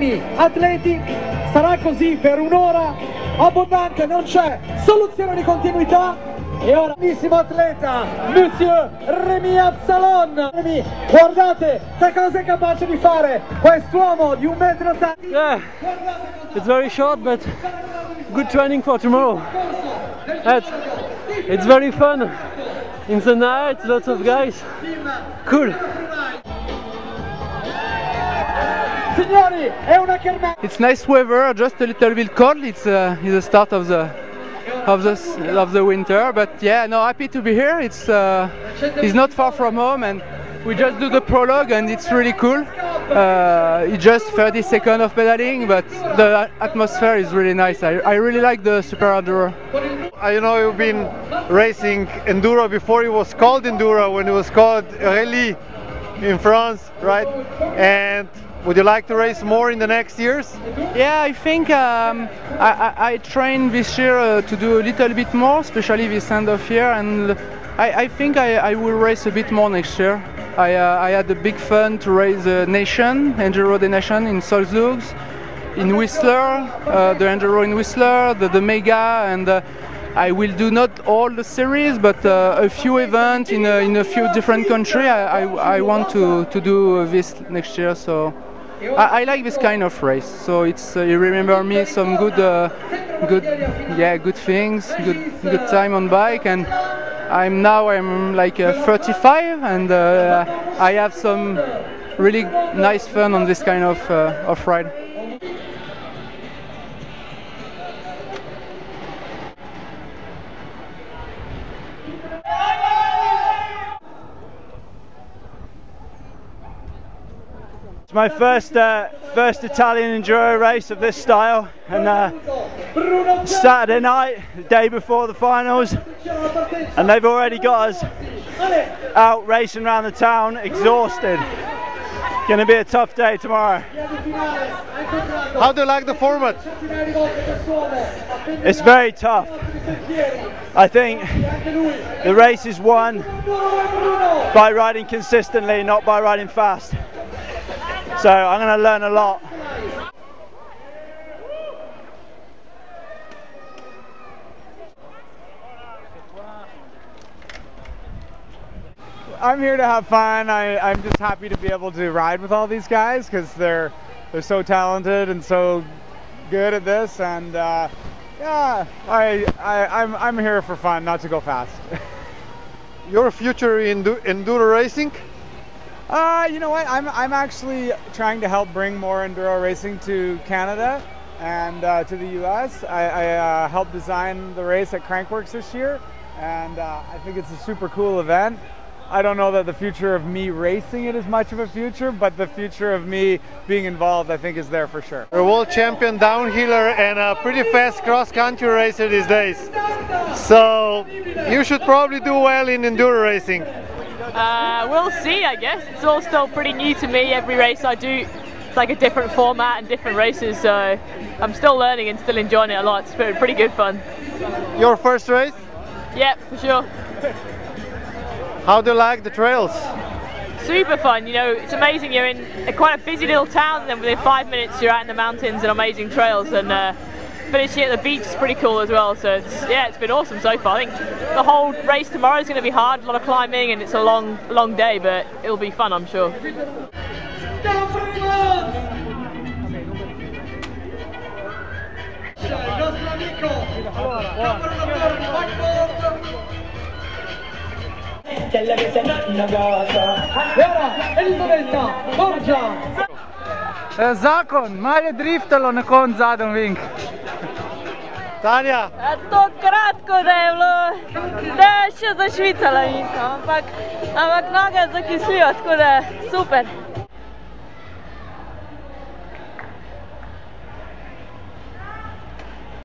primi atleti, sarà così per un'ora abbondante, non c'è soluzione di continuità. E ora bellissimo atleta, Monsieur Remy Absalon. Remy, guardate che cosa è capace di fare quest'uomo di 1,80 m. Yeah, it's very short but good training for tomorrow. It's very fun. In the night, lots of guys. Cool. Signori, è una kermesse. It's nice weather, just a little bit cold. It's the start of the winter, but yeah, no, happy to be here. It's not far from home, and we just do the prolog, and it's really cool. It's just 30 seconds of pedaling, but the atmosphere is really nice. I really like the Superenduro. You know, you've been racing enduro before it was called enduro, when it was called rally in France, right? And would you like to race more in the next years? Yeah, I think I train this year to do a little bit more, especially this end of year, and I think I will race a bit more next year. I had a big fun to race the Nation, Enduro the Nation in Salzburg, in Whistler, the Enduro in Whistler, the Mega, and I will do not all the series, but a few events in a few different countries. I want to do this next year, so I like this kind of race. So it's you remember me some good things, good time on bike, and I'm like 35, and I have some really nice fun on this kind of ride. It's my first Italian enduro race of this style, and Saturday night, the day before the finals, and they've already got us out racing around the town, exhausted. Gonna be a tough day tomorrow. How do you like the format? It's very tough. I think the race is won by riding consistently, not by riding fast. So I'm going to learn a lot. I'm here to have fun. I'm just happy to be able to ride with all these guys because they're so talented and so good at this. And yeah, I'm here for fun, not to go fast. Your future in enduro racing? You know what? I'm actually trying to help bring more enduro racing to Canada and to the US. I helped design the race at Crankworks this year, and I think it's a super cool event. I don't know that the future of me racing it is much of a future, but the future of me being involved, I think, is there for sure. You're a world champion downhiller and a pretty fast cross-country racer these days. So you should probably do well in enduro racing. We'll see, I guess. It's all still pretty new to me. Every race I do, it's like a different format and different races, so I'm still learning and still enjoying it a lot. It's pretty good fun. Your first race? Yep, for sure. How do you like the trails? Super fun, you know, it's amazing. You're in quite a busy little town, and then within 5 minutes you're out in the mountains and amazing trails, and finishing at the beach is pretty cool as well. So it's been awesome so far. I think the whole race tomorrow is going to be hard, a lot of climbing, and it's a long day, but it'll be fun, I'm sure. Zakon, malo je driftalo na koncu zadnji vink. Tanja? To kratko da je bilo, da še zašvicala nisem, ampak noge zakislijo, tako da super.